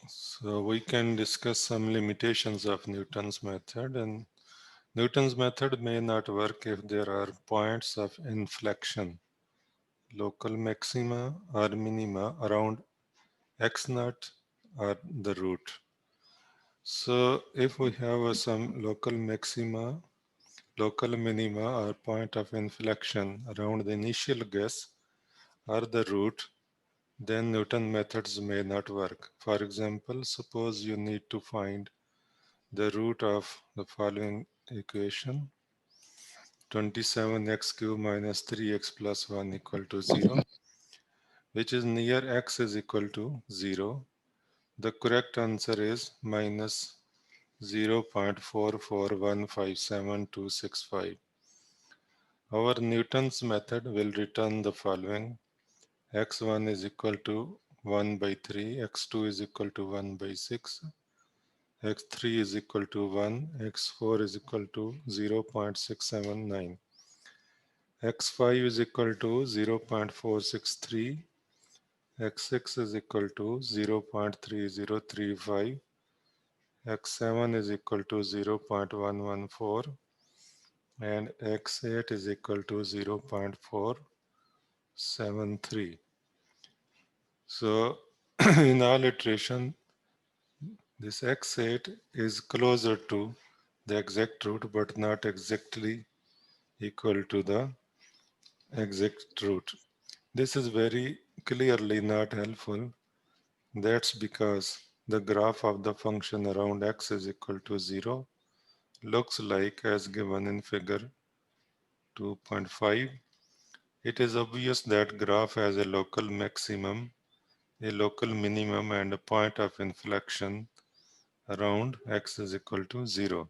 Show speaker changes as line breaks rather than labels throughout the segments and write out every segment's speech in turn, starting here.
So we can discuss some limitations of Newton's method, and Newton's method may not work if there are points of inflection, local maxima or minima around x naught or the root. So if we have some local maxima, local minima or point of inflection around the initial guess or the root, then Newton methods may not work. For example, suppose you need to find the root of the following equation: 27x cubed minus 3x plus 1 equal to 0, which is near x is equal to 0. The correct answer is minus 0.44157,265. Our Newton's method will return the following: x1 is equal to 1 by 3, x2 is equal to 1 by 6, x3 is equal to 1, x4 is equal to 0.679, x5 is equal to 0.463, x6 is equal to 0.3035, x7 is equal to 0.114, and x8 is equal to 0.473. So in all iteration, this x8 is closer to the exact root but not exactly equal to the exact root. This is very clearly not helpful. That's because the graph of the function around x is equal to 0 looks like as given in figure 2.5. It is obvious that graph has a local maximum, a local minimum, and a point of inflection around x is equal to 0.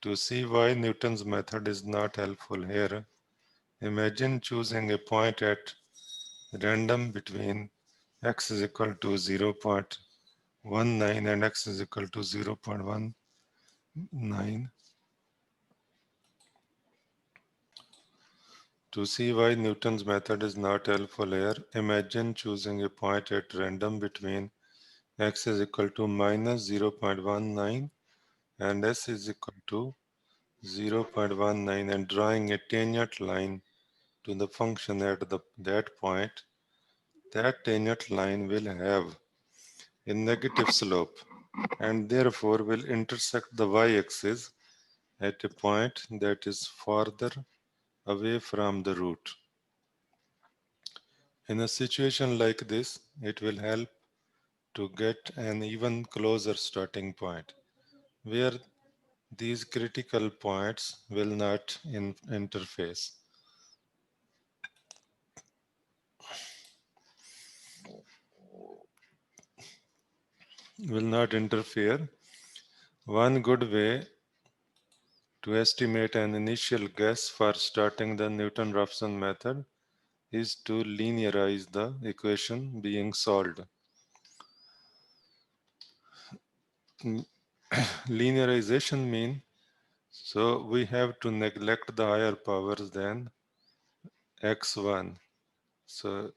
To see why Newton's method is not helpful here, imagine choosing a point at random between x is equal to 0.19 and x is equal to 0.19. To see why Newton's method is not helpful here, imagine choosing a point at random between x is equal to minus 0.19 and s is equal to 0.19 and drawing a tangent line to the function at that point. That tangent line will have a negative slope and therefore will intersect the y-axis at a point that is farther away from the root. In a situation like this, it will help to get an even closer starting point where these critical points interface. Will not interfere. One good way to estimate an initial guess for starting the Newton-Raphson method is to linearize the equation being solved. Linearization means so we have to neglect the higher powers than x1. So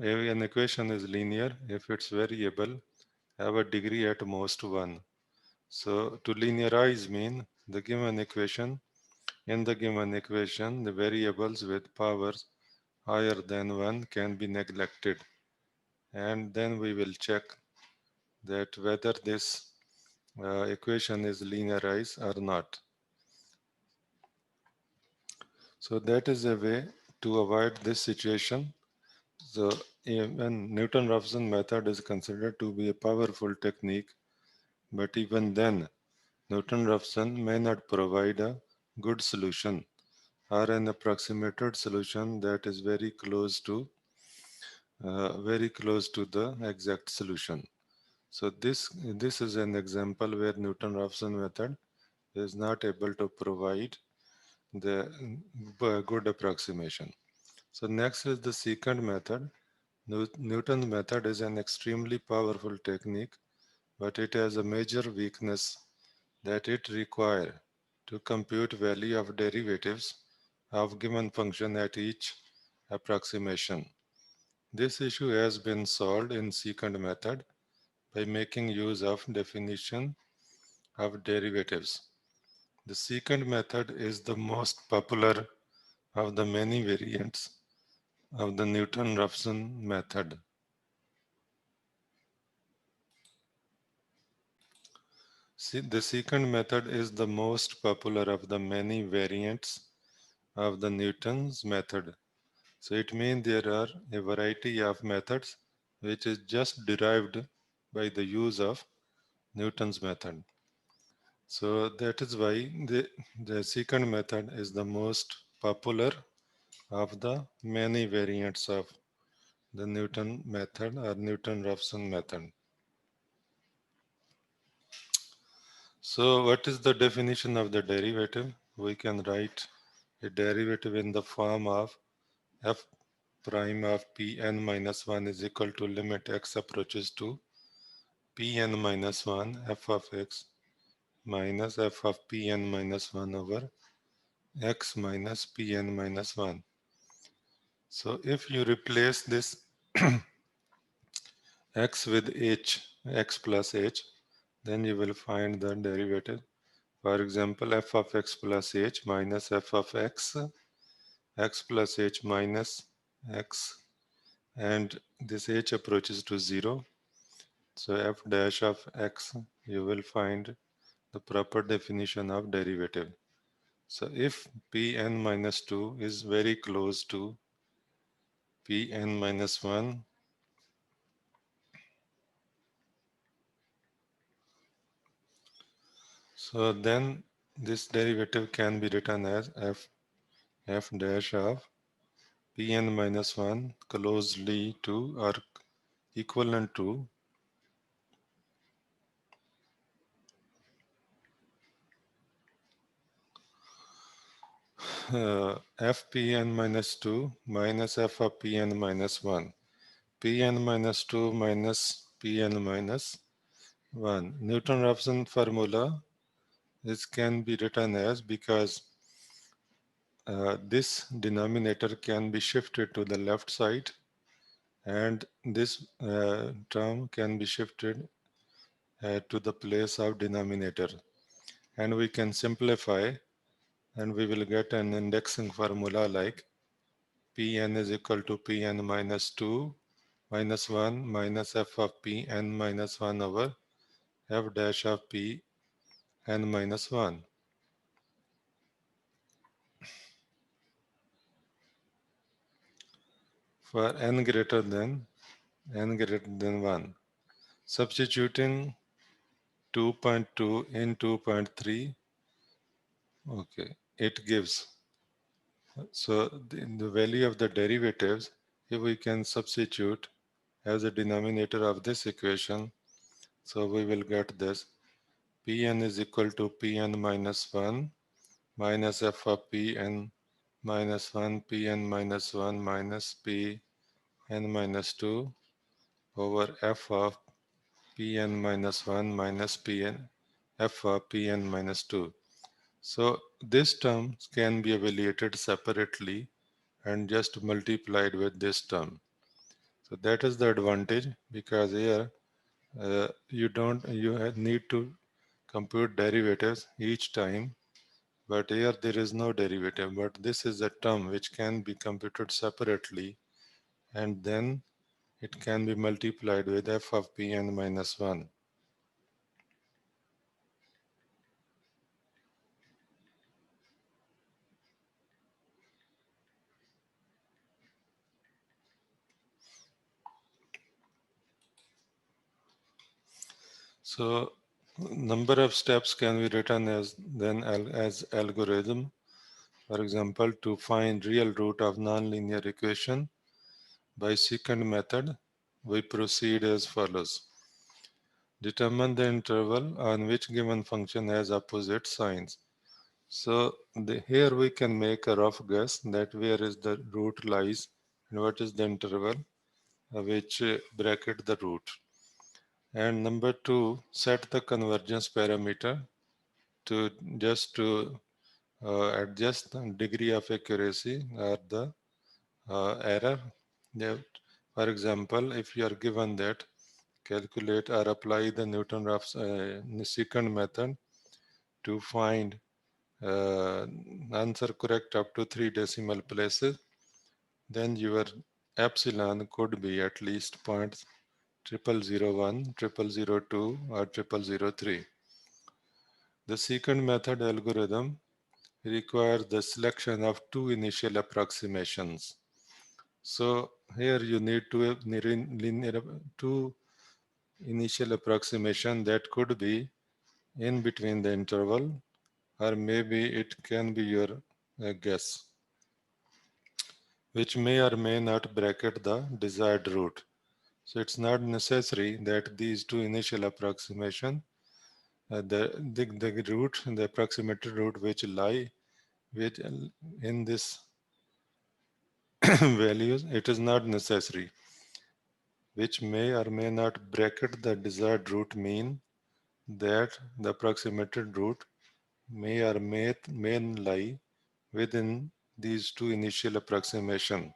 if an equation is linear, if its variable have a degree at most 1. So to linearize mean the given equation, in the given equation, the variables with powers higher than 1 can be neglected. And then we will check that whether this equation is linearized or not. So that is a way to avoid this situation. So even Newton-Raphson method is considered to be a powerful technique, but even then, Newton-Raphson may not provide a good solution or an approximated solution that is very close to the exact solution. So this is an example where Newton-Raphson method is not able to provide the good approximation. So next is the secant method. Newton's method is an extremely powerful technique, but it has a major weakness that it requires to compute value of derivatives of given function at each approximation. This issue has been solved in secant method by making use of definition of derivatives. The secant method is the most popular of the many variants of the Newton-Raphson method. The secant method is the most popular of the many variants of the Newton's method. So it means there are a variety of methods which is just derived by the use of Newton's method. So that is why the secant method is the most popular of the many variants of the Newton method or Newton-Raphson method. So what is the definition of the derivative? We can write a derivative in the form of f prime of Pn minus 1 is equal to limit x approaches to Pn minus 1 f of x minus f of Pn minus 1 over x minus Pn minus 1. So if you replace this x with h, x plus h, then you will find the derivative. For example, f of x plus h minus f of x, x plus h minus x, and this h approaches to 0. So f dash of x, you will find the proper definition of derivative. So if Pn minus 2 is very close to Pn minus 1, so then this derivative can be written as f dash of Pn minus 1 closely to or equivalent to fPn minus 2 minus f of Pn minus 1. Pn minus 2 minus Pn minus 1. Newton-Raphson formula this can be written as because this denominator can be shifted to the left side and this term can be shifted to the place of denominator, and we can simplify and we will get an indexing formula like Pn is equal to Pn minus 2 minus 1 minus f of Pn minus 1 over f dash of Pn minus 1. For n greater than 1. Substituting 2.2 in 2.3, okay, it gives. So the value of the derivatives, if we can substitute as a denominator of this equation, so we will get this. Pn is equal to Pn minus 1 minus f of Pn minus 1 Pn minus 1 minus Pn minus 2 over f of Pn minus 1 minus Pn f of Pn minus 2. So this term can be evaluated separately and just multiplied with this term. So that is the advantage, because here you need to compute derivatives each time, but here there is no derivative, but this is a term which can be computed separately and then it can be multiplied with f of Pn minus 1. So number of steps can be written as as algorithm. For example, to find real root of nonlinear equation by secant method, we proceed as follows. Determine the interval on which given function has opposite signs. So here we can make a rough guess that where is the root lies and what is the interval which bracket the root. And number two, set the convergence parameter to adjust the degree of accuracy or the error. Yeah. For example, if you are given that calculate or apply the Newton-Raph's secant method to find answer correct up to 3 decimal places, then your epsilon could be at least 0.0001, 0002, or 0003. The secant method algorithm requires the selection of two initial approximations. So here you need two initial approximation that could be in between the interval, or maybe it can be your guess, which may or may not bracket the desired root. So it's not necessary that these two initial approximation, the root, the approximated root which lie with in this values, it is not necessary, which may or may not bracket the desired root mean that the approximated root may or may lie within these two initial approximation,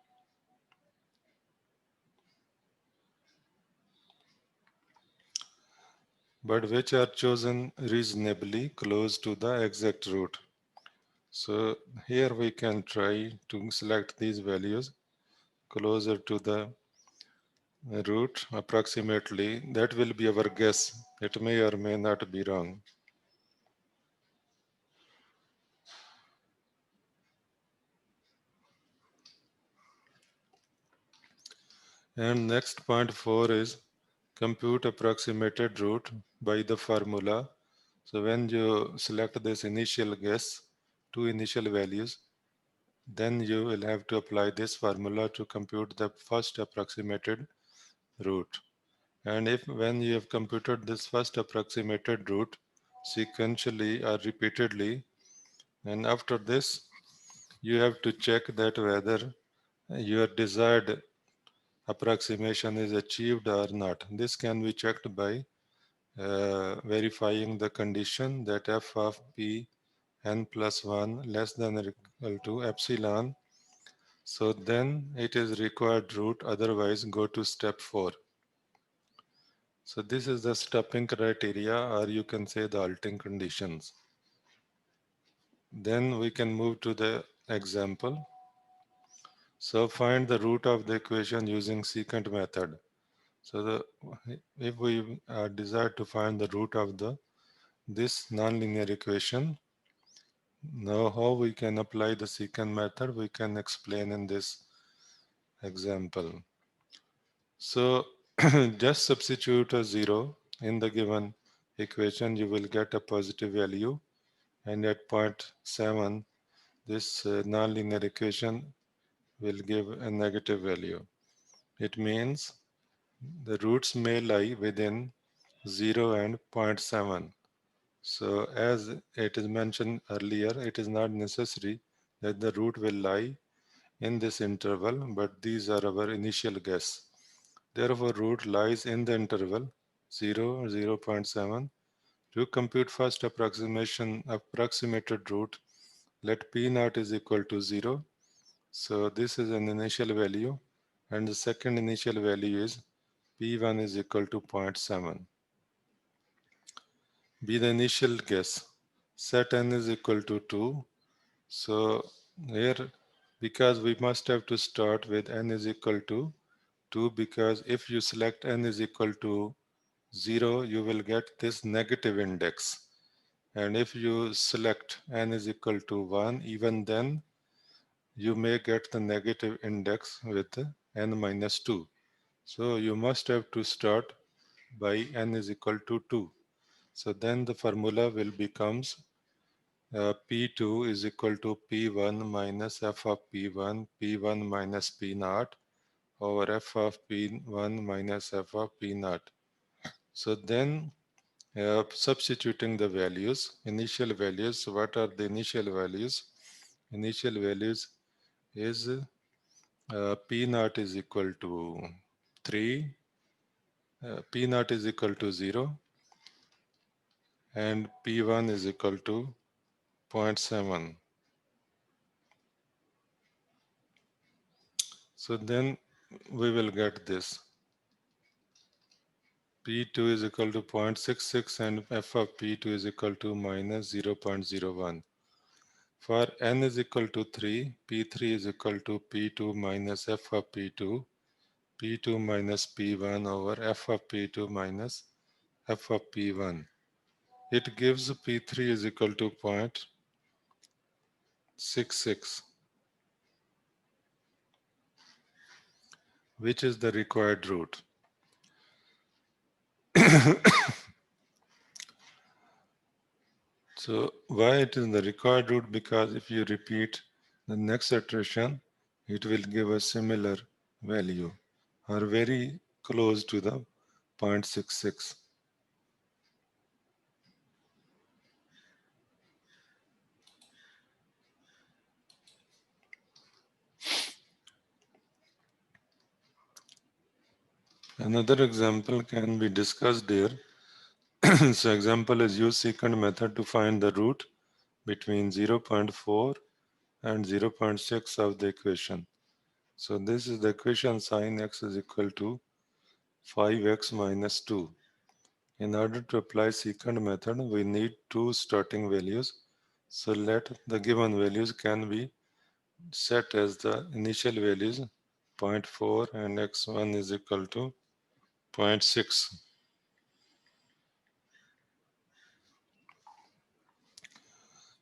but which are chosen reasonably close to the exact root. So here we can try to select these values closer to the root approximately. That will be our guess. It may or may not be wrong. And next point 4 is compute approximated root by the formula. So when you select this initial guess, two initial values, then you will have to apply this formula to compute the first approximated root. And if when you have computed this first approximated root sequentially or repeatedly, and after this you have to check that whether your desired approximation is achieved or not. This can be checked by verifying the condition that f of p n plus 1 less than or equal to epsilon. So then it is required root, otherwise go to step 4. So this is the stopping criteria, or you can say the halting conditions. Then we can move to the example. So find the root of the equation using secant method. So if we desire to find the root of this nonlinear equation, now how we can apply the secant method, we can explain in this example. So just substitute a 0 in the given equation, you will get a positive value, and at point 7 this nonlinear equation will give a negative value. It means the roots may lie within 0 and zero point 0.7. So as it is mentioned earlier, it is not necessary that the root will lie in this interval, but these are our initial guess. Therefore, root lies in the interval 0 or 0 0.7. To compute first approximated root, let p naught is equal to 0. So this is an initial value, and the second initial value is p1 is equal to 0.7. Be the initial guess. Set n is equal to 2. So here, because we must have to start with n is equal to 2, because if you select n is equal to 0, you will get this negative index. And if you select n is equal to 1, even then you may get the negative index with n minus 2. So you must have to start by n is equal to 2. So then the formula will becomes P2 is equal to P1 minus f of P1, P1 minus P naught over f of P1 minus f of P naught. So then substituting the values, initial values, what are the initial values? Initial values is P naught is equal to 3, P naught is equal to 0, and P1 is equal to 0.7. So then we will get this P2 is equal to 0.66 and f of P2 is equal to minus 0.01. For n is equal to 3, P3 is equal to P2 minus f of P2, P2 minus P1 over f of P2 minus f of P1. It gives P3 is equal to 0.66, which is the required root. So why it is the required root? Because if you repeat the next iteration, it will give a similar value or very close to the 0.66. Another example can be discussed here. So example is use secant method to find the root between 0.4 and 0.6 of the equation. So this is the equation sin x is equal to 5x minus 2. In order to apply secant method, we need two starting values. So let the given values can be set as the initial values 0.4 and x1 is equal to 0.6.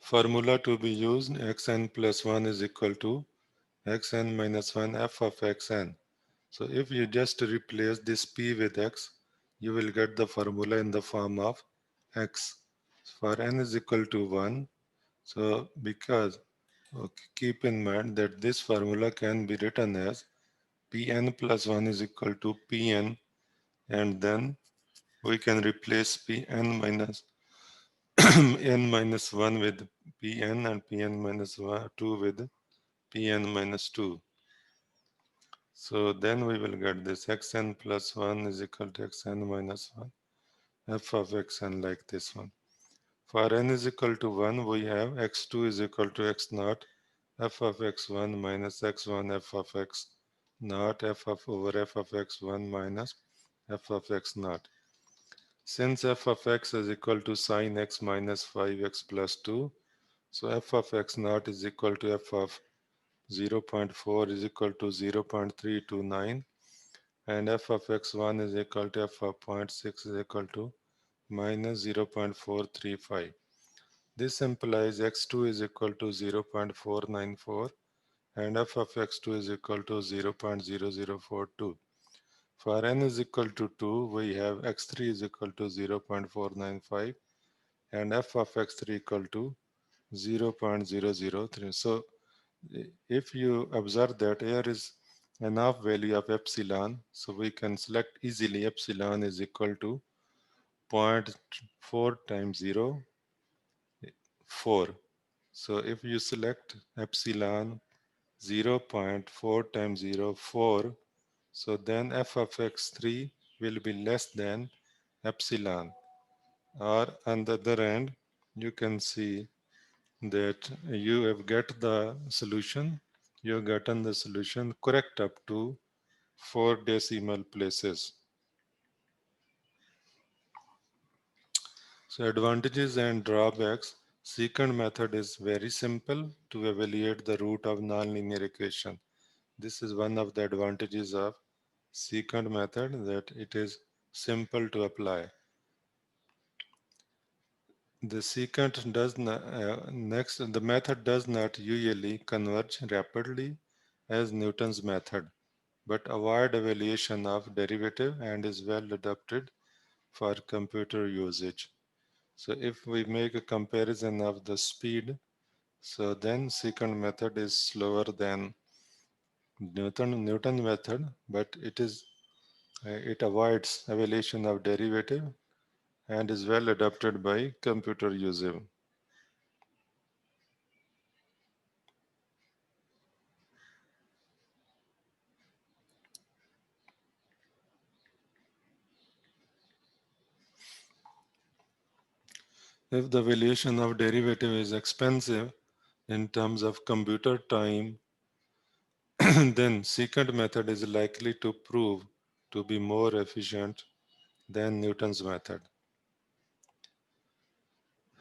Formula to be used, xn plus 1 is equal to xn minus 1 f of xn. So if you just replace this p with x, you will get the formula in the form of x. For n is equal to 1, so because keep in mind that this formula can be written as Pn plus 1 is equal to Pn, and then we can replace Pn minus n minus 1 with Pn and Pn minus 2 with Pn minus 2. So then we will get this xn plus 1 is equal to xn minus 1 f of xn like this one. For n is equal to 1, we have x2 is equal to x naught f of x1 minus x1 f of x naught f of over f of x1 minus f of x naught. Since f of x is equal to sine x minus 5x plus 2, so f of x naught is equal to f of 0.4 is equal to 0.329 and f of x1 is equal to f of zero point 0.6 is equal to minus 0.435. This implies x2 is equal to 0.494 and f of x2 is equal to 0.0042. For n is equal to 2, we have x3 is equal to 0.495 and f of x3 equal to 0.003. So if you observe that here is enough value of epsilon, so we can select easily epsilon is equal to zero point 0.4 times 0, 4. So if you select epsilon 0.4 times 0, 4, so then f of x3 will be less than epsilon. Or on the other end, you can see that you have get the solution, you have gotten the solution correct up to 4 decimal places. So advantages and drawbacks. Secant method is very simple to evaluate the root of nonlinear equation. This is one of the advantages of secant method, that it is simple to apply. The secant does not, the method does not usually converge rapidly as Newton's method, but avoid evaluation of derivative and is well adapted for computer usage. So if we make a comparison of the speed, so then secant method is slower than Newton method, but it avoids evaluation of derivative and is well adapted by computer usage. If the evaluation of derivative is expensive in terms of computer time, then secant method is likely to prove to be more efficient than Newton's method.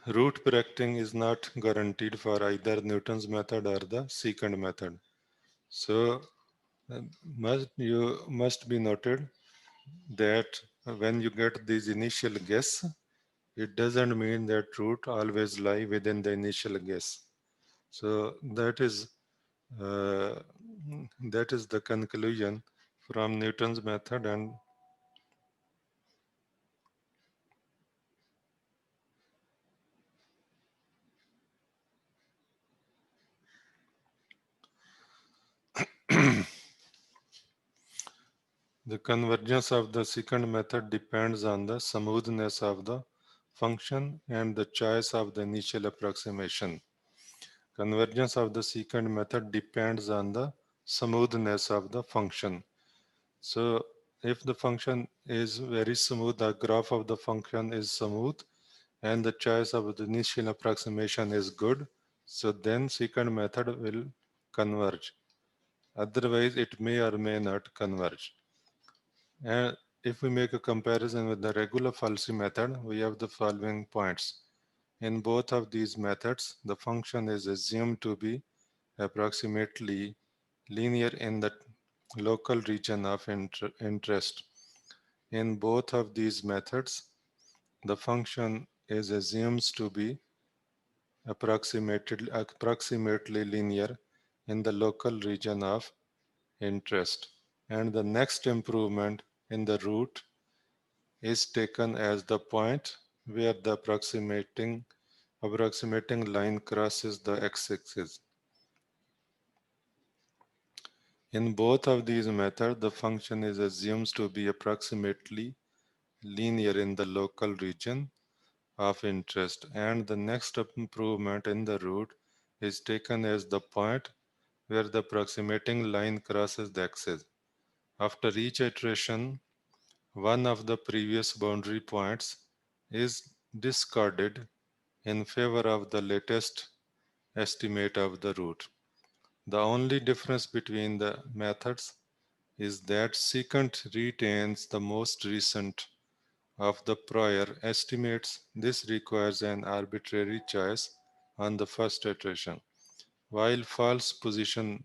Root predicting is not guaranteed for either Newton's method or the secant method. So you must be noted that when you get these initial guess, it doesn't mean that root always lie within the initial guess. So uh, that is the conclusion from Newton's method. And the convergence of the secant method depends on the smoothness of the function and the choice of the initial approximation. Convergence of the secant method depends on the smoothness of the function. So if the function is very smooth, the graph of the function is smooth, and the choice of the initial approximation is good, so then secant method will converge. Otherwise, it may or may not converge. And if we make a comparison with the regular falsi method, we have the following points. In both of these methods, the function is assumed to be approximately linear in the local region of interest. In both of these methods, the function is assumed to be approximately linear in the local region of interest. And the next improvement in the root is taken as the point where the approximating line crosses the x-axis. In both of these methods, the function is assumed to be approximately linear in the local region of interest, and the next improvement in the root is taken as the point where the approximating line crosses the axis. After each iteration, one of the previous boundary points is discarded in favor of the latest estimate of the root. The only difference between the methods is that secant retains the most recent of the prior estimates. This requires an arbitrary choice on the first iteration, while false position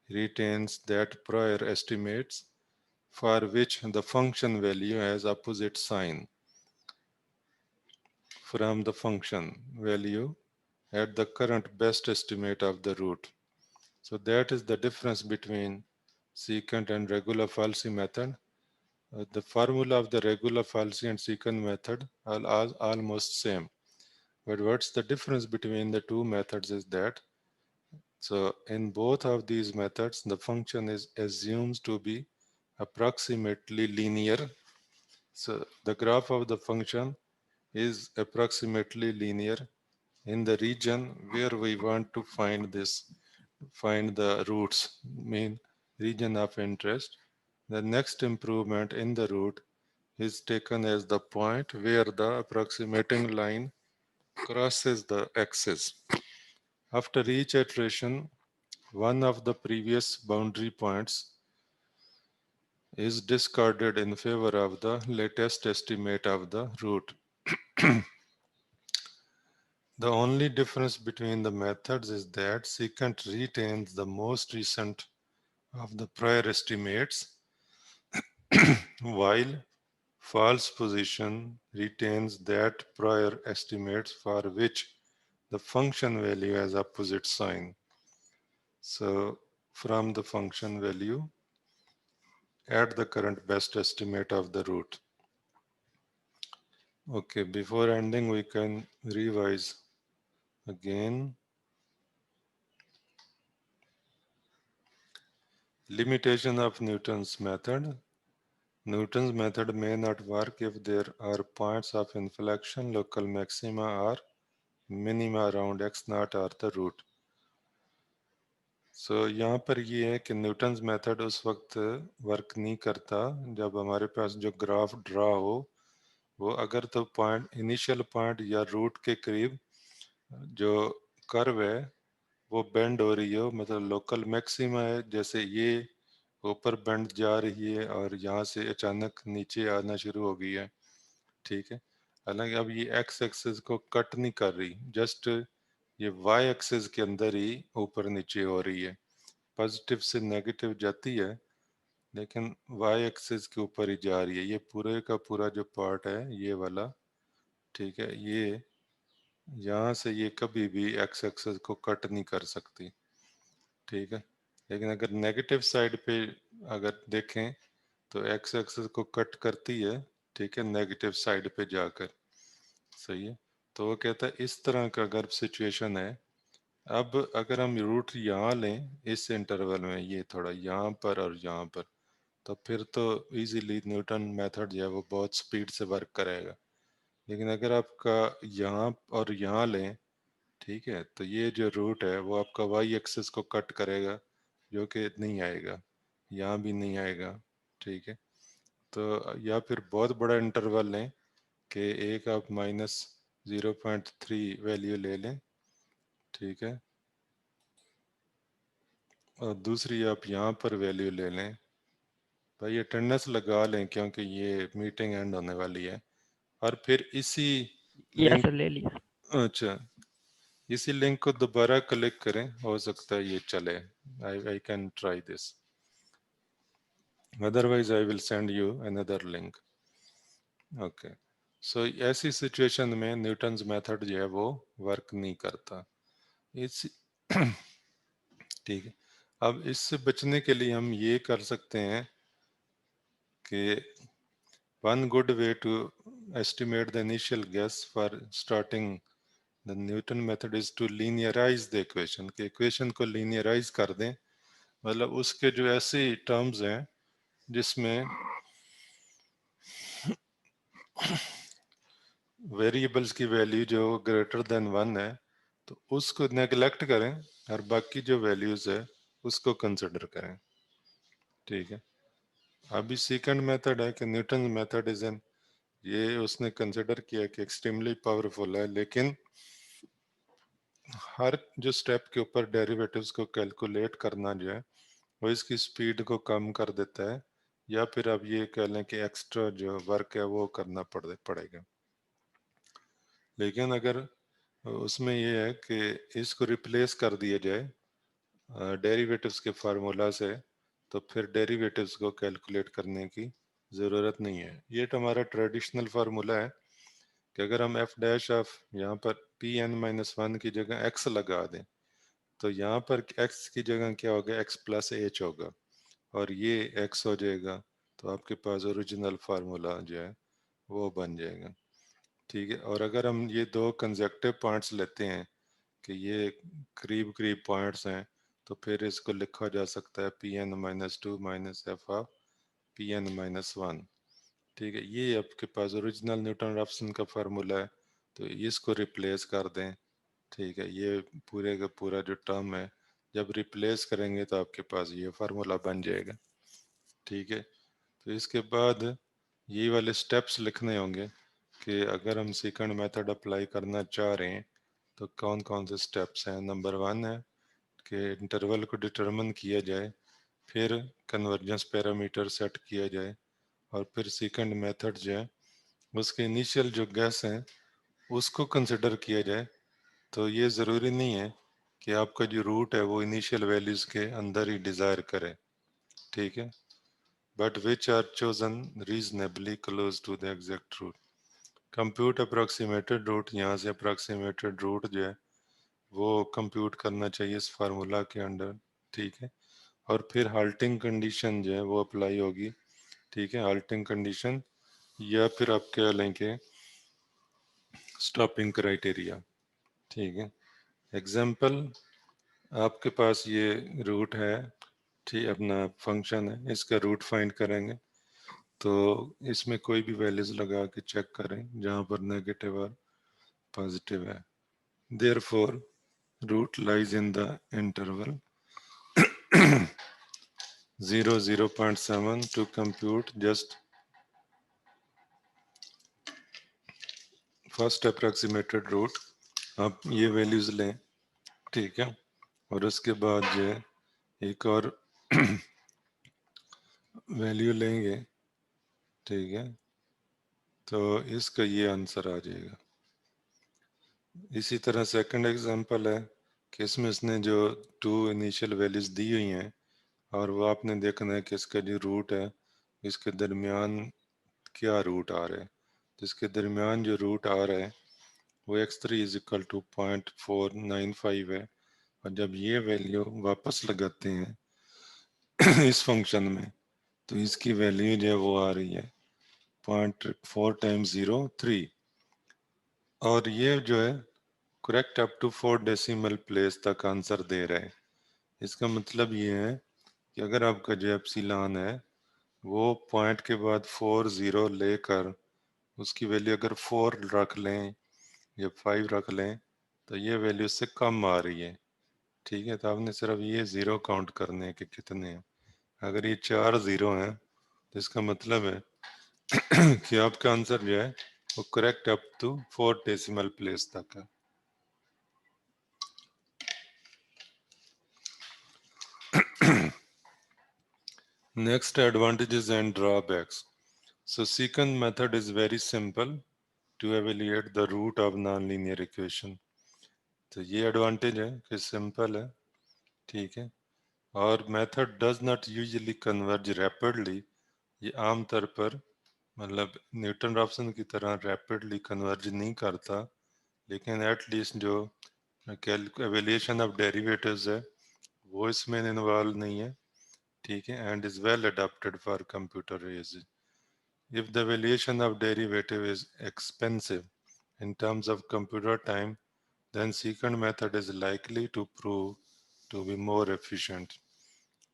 retains that prior estimates for which the function value has opposite sign from the function value at the current best estimate of the root. So that is the difference between secant and regular falsi method. The formula of the regular falsi and secant method are almost same. But what's the difference between the two methods is that, so in both of these methods, the function is assumed to be approximately linear. So the graph of the function is approximately linear in the region where we want to find the roots, mean region of interest. The next improvement in the root is taken as the point where the approximating line crosses the axis. After each iteration, one of the previous boundary points is discarded in favor of the latest estimate of the root. The only difference between the methods is that secant retains the most recent of the prior estimates, while false position retains that prior estimates for which the function value has opposite sign. So from the function value, add the current best estimate of the root. Okay, before ending, we can revise again. Limitation of Newton's method. Newton's method may not work if there are points of inflection, local maxima or minima around x naught or the root. So यहाँ पर ये है कि Newton's method उस वक्त work नहीं करता जब हमारे पास जो ग्राफ ड्रा हो वो अगर तो पॉइंट इनिशियल पॉइंट या रूट के करीब जो कर्व है वो बेंड हो रही हो, मतलब लोकल मैक्सिमा है, जैसे ये ऊपर बेंड जा रही है और यहाँ से अचानक नीचे आना शुरू हो गई है, ठीक है। हालांकि अब ये एक्स एक्सिस को कट नहीं कर रही, जस्ट ये वाई एक्सिस के अंदर ही ऊपर नीचे हो रही है, पॉजिटिव से नेगेटिव जाती है लेकिन वाई एक्सिस के ऊपर ही जा रही है। ये पूरे का पूरा जो पार्ट है ये वाला, ठीक है, ये यहाँ से ये कभी भी एक्स एक्सिस को कट नहीं कर सकती, ठीक है। लेकिन अगर नेगेटिव साइड पे अगर देखें तो एक्स एक्सिस को कट करती है, ठीक है, नेगेटिव साइड पे जाकर। सही है। तो वो कहता है इस तरह का अगर सिचुएशन है, अब अगर हम रूट यहाँ लें इस इंटरवल में, ये थोड़ा यहाँ पर और यहाँ पर, तो फिर तो इजीली न्यूटन मेथड जो है वो बहुत स्पीड से वर्क करेगा। लेकिन अगर आपका यहाँ और यहाँ लें, ठीक है, तो ये जो रूट है वो आपका वाई एक्सिस को कट करेगा, जो कि नहीं आएगा, यहाँ भी नहीं आएगा, ठीक है। तो या फिर बहुत बड़ा इंटरवल लें कि एक आप -0.3 वैल्यू ले लें, ठीक है, और दूसरी आप यहाँ पर वैल्यू ले लें। भाई अटेंडेंस लगा लें क्योंकि ये मीटिंग एंड होने वाली है। और फिर इसी
यस
लिंक,
सर, ले लिया।
अच्छा, इसी लिंक को दोबारा क्लिक करें, हो सकता है ये चले। I can try this, otherwise I will send you another link. Okay. So ऐसी सिचुएशन में न्यूटन्स मेथड जो है वो वर्क नहीं करता। इस ठीक है। अब इससे बचने के लिए हम ये कर सकते हैं कि one good way to estimate the initial guess for starting the Newton method is to linearize the equation, कि equation को linearize कर दें, मतलब उसके जो ऐसे terms हैं जिसमें variables की value जो greater than 1 है, तो उसको neglect करें और बाकी जो values है उसको consider करें, ठीक है। अभी सेकंड मेथड है कि न्यूटन मेथड इज एन, ये उसने कंसिडर किया कि एक्सट्रीमली पावरफुल है, लेकिन हर जो स्टेप के ऊपर डेरिवेटिव्स को कैलकुलेट करना जो है वो इसकी स्पीड को कम कर देता है, या फिर आप ये कह लें कि एक्स्ट्रा जो वर्क है वो करना पड़ेगा। लेकिन अगर उसमें ये है कि इसको रिप्लेस कर दिया जाए डेरिवेटिव्स के फार्मूला से, तो फिर डेरिवेटिव्स को कैलकुलेट करने की ज़रूरत नहीं है। ये तो हमारा ट्रेडिशनल फार्मूला है कि अगर हम एफ डैश ऑफ यहाँ पर पी एन माइनस वन की जगह एक्स लगा दें, तो यहाँ पर x की जगह क्या होगा, x प्लस एच होगा, और ये x हो जाएगा, तो आपके पास ओरिजिनल फार्मूला जो है वो बन जाएगा, ठीक है। और अगर हम ये दो कंजेक्टिव पॉइंट्स लेते हैं कि ये करीब करीब पॉइंट्स हैं, तो फिर इसको लिखा जा सकता है P N minus two minus F of P N minus one, ठीक है। ये आपके पास ओरिजिनल न्यूटन रैप्सन का फार्मूला है, तो इसको रिप्लेस कर दें, ठीक है। ये पूरे का पूरा जो टर्म है जब रिप्लेस करेंगे तो आपके पास ये फार्मूला बन जाएगा, ठीक है। तो इसके बाद ये वाले स्टेप्स लिखने होंगे कि अगर हम सेकंड मेथड अप्लाई करना चाह रहे हैं तो कौन कौन से स्टेप्स हैं। नंबर वन है कि इंटरवल को डिटरमिन किया जाए, फिर कन्वर्जेंस पैरामीटर सेट किया जाए, और फिर सेकंड मेथड जो है उसके इनिशियल जो गैस हैं उसको कंसिडर किया जाए। तो ये ज़रूरी नहीं है कि आपका जो रूट है वो इनिशियल वैल्यूज़ के अंदर ही डिज़ायर करे, ठीक है, but which are chosen reasonably close to the exact root. Compute approximated root, यहाँ से अप्रॉक्सीमेटेड रूट जो है वो कंप्यूट करना चाहिए इस फार्मूला के अंडर, ठीक है। और फिर हाल्टिंग कंडीशन जो है वो अप्लाई होगी, ठीक है, हाल्टिंग कंडीशन, या फिर आप कह लें कि स्टॉपिंग क्राइटेरिया, ठीक है। एग्जाम्पल, आपके पास ये रूट है, ठीक, अपना फंक्शन है, इसका रूट फाइंड करेंगे, तो इसमें कोई भी वैल्यूज लगा के चेक करें जहाँ पर नेगेटिव और पॉजिटिव है। Therefore root lies in the interval 0.7 टू compute just first approximated root. आप ये वैल्यूज लें, ठीक है, और उसके बाद जो है एक और वैल्यू लेंगे, ठीक है, तो इसका ये आंसर आ जाएगा। इसी तरह सेकंड एग्जांपल है कि इसमें इसने जो टू इनिशियल वैल्यूज दी हुई हैं और वो आपने देखना है कि इसका जो रूट है इसके दरमियान क्या रूट आ रहा है। तो इसके दरमियान जो रूट आ रहा है वो x3 इज इक्वल टू 0.495 है। और जब ये वैल्यू वापस लगाते हैं इस फंक्शन में तो इसकी वैल्यू जो है वो आ रही है 0.4 टाइम्स 0 3। और ये जो है correct up to 4 decimal place तक आंसर दे रहा है। इसका मतलब ये है कि अगर आपका जो एप्सिलॉन है वो पॉइंट के बाद 4 0 लेकर उसकी वैल्यू अगर 4 रख लें या 5 रख लें तो ये वैल्यू उससे कम आ रही है। ठीक है, तो आपने सिर्फ ये ज़ीरो काउंट करने हैं कि कितने हैं। अगर ये 4 0 हैं तो इसका मतलब है कि आपका आंसर जो है वो correct up to 4 decimal place तक है। Next, advantages and drawbacks. So secant method is very simple to evaluate the root of nonlinear equation. तो ये एडवांटेज है कि सिंपल है। ठीक है, और method does not usually converge rapidly. ये आमतौर पर मतलब न्यूटन रॉप्सन की तरह रैपिडली कन्वर्ज नहीं करता, लेकिन एटलीस्ट जो एवेल्यूशन ऑफ डेरिवेटिव्स है वो इसमें इन्वॉल्व नहीं है। ठीक है, and is well adopted for computer use. If the valuation of derivative is expensive in terms of computer time, then secant method is likely to prove to be more efficient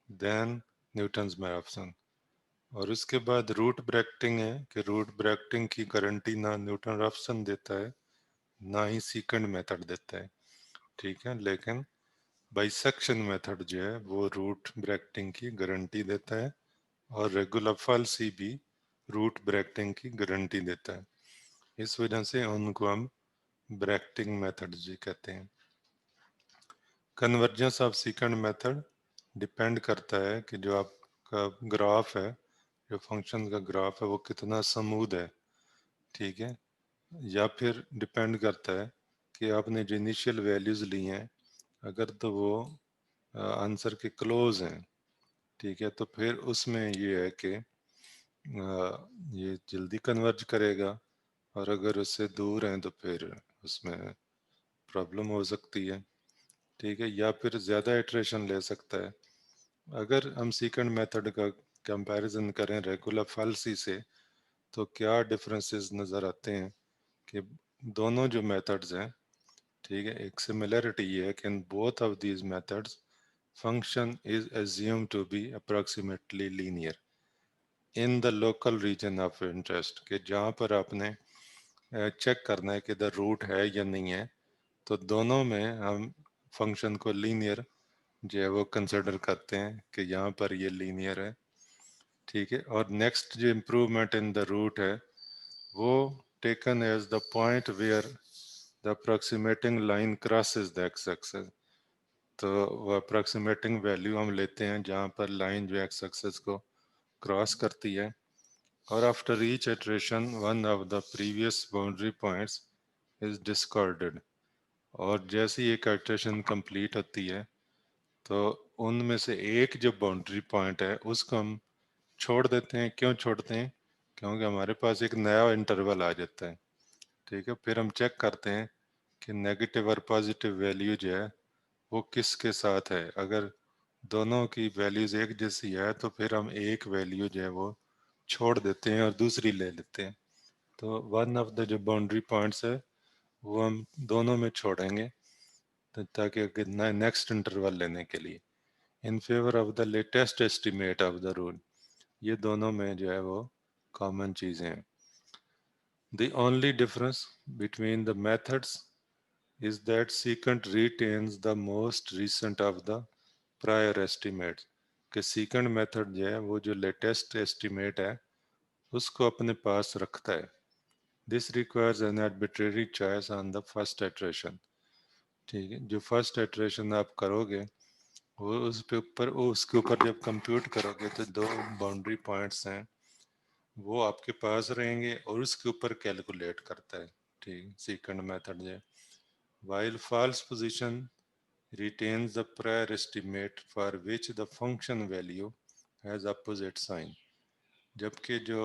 than Newton's method. और उसके बाद root bracketing है कि root bracketing की guarantee ना Newton Raphson देता है ना ही सीकेंट मेथड देता है। ठीक है, लेकिन बाइसेक्शन मेथड जो है वो रूट ब्रैकेटिंग की गारंटी देता है और रेगुलर फाल्सी भी रूट ब्रैकेटिंग की गारंटी देता है। इस वजह से उनको हम ब्रैकेटिंग मेथड जी कहते हैं। Convergence of secant method depend करता है कि जो आपका ग्राफ है, जो फंक्शन का ग्राफ है वो कितना स्मूथ है। ठीक है, या फिर डिपेंड करता है कि आपने जो इनिशियल वैल्यूज ली हैं अगर तो वो आंसर के क्लोज हैं। ठीक है, तो फिर उसमें ये है कि ये जल्दी कन्वर्ज करेगा, और अगर उससे दूर हैं तो फिर उसमें प्रॉब्लम हो सकती है। ठीक है, या फिर ज़्यादा इटरेशन ले सकता है। अगर हम सीकेंट मेथड का कंपैरिजन करें रेगुलर फाल्सी से तो क्या डिफरेंसेस नज़र आते हैं कि दोनों जो मेथड्स हैं, ठीक है, एक सिमिलरिटी ये है कि in both of these methods function is assumed to be approximately linear in the local region of interest, कि जहाँ पर आपने चेक करना है कि द रूट है या नहीं है, तो दोनों में हम फंक्शन को लीनियर जो है वो कंसिडर करते हैं कि यहाँ पर ये लीनियर है। ठीक है, और नेक्स्ट जो इम्प्रूवमेंट इन द रूट है वो taken as the point where the approximating line crosses the x axis. तो वो अप्रोक्सीमेटिंग वैल्यू हम लेते हैं जहाँ पर लाइन जो एक्स एक्सेस को क्रॉस करती है। और after each iteration one of the previous boundary points is discarded. और जैसे ही एक इटरेशन कंप्लीट होती है तो उनमें से एक जो बाउंड्री पॉइंट है उसको हम छोड़ देते हैं। क्यों छोड़ते हैं? क्योंकि हमारे पास एक नया इंटरवल आ जाता है। ठीक है, फिर हम चेक करते हैं कि नेगेटिव और पॉजिटिव वैल्यू जो है वो किसके साथ है। अगर दोनों की वैल्यूज एक जैसी है तो फिर हम एक वैल्यू जो है वो छोड़ देते हैं और दूसरी ले लेते हैं। तो वन ऑफ द जो बाउंड्री पॉइंट्स है वो हम दोनों में छोड़ेंगे ताकि नेक्स्ट इंटरवल लेने के लिए in favour of the latest estimate of the rule. ये दोनों में जो है वो कॉमन चीज़ें हैं। The only difference between the methods is that secant retains the most recent of the prior estimates। कि secant method जो है वो जो लेटेस्ट एस्टिमेट है उसको अपने पास रखता है। This requires an arbitrary choice on the first iteration। ठीक है, जो फर्स्ट इटरेशन आप करोगे वो उस पे ऊपर उसके ऊपर जब कंप्यूट करोगे तो दो बाउंड्री पॉइंट्स हैं वो आपके पास रहेंगे और उसके ऊपर कैलकुलेट करता है। ठीक, सेकंड मेथड है। While false position retains the prior estimate for which the function value has opposite sign। जबकि जो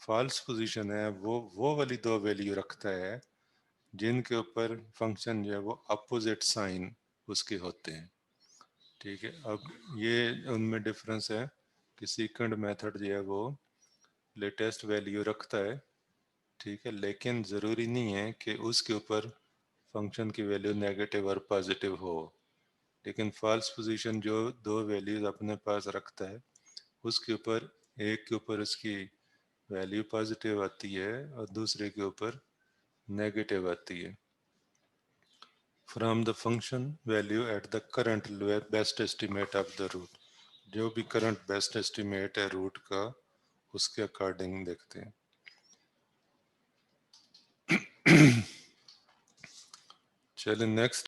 फॉल्स पोजीशन है वो वाली दो वैल्यू रखता है जिनके ऊपर फंक्शन जो है वो अपोजिट साइन उसके होते हैं। ठीक है, अब ये उनमें डिफरेंस है कि सेकंड मेथड जो है वो लेटेस्ट वैल्यू रखता है। ठीक है, लेकिन ज़रूरी नहीं है कि उसके ऊपर फंक्शन की वैल्यू नेगेटिव और पॉजिटिव हो। लेकिन फॉल्स पोजीशन जो दो वैल्यूज अपने पास रखता है उसके ऊपर एक के ऊपर उसकी वैल्यू पॉजिटिव आती है और दूसरे के ऊपर नेगेटिव आती है। From the function value at the current best estimate of the root, जो भी करंट बेस्ट एस्टिमेट है रूट का उसके अकॉर्डिंग देखते हैं। चलिए नेक्स्ट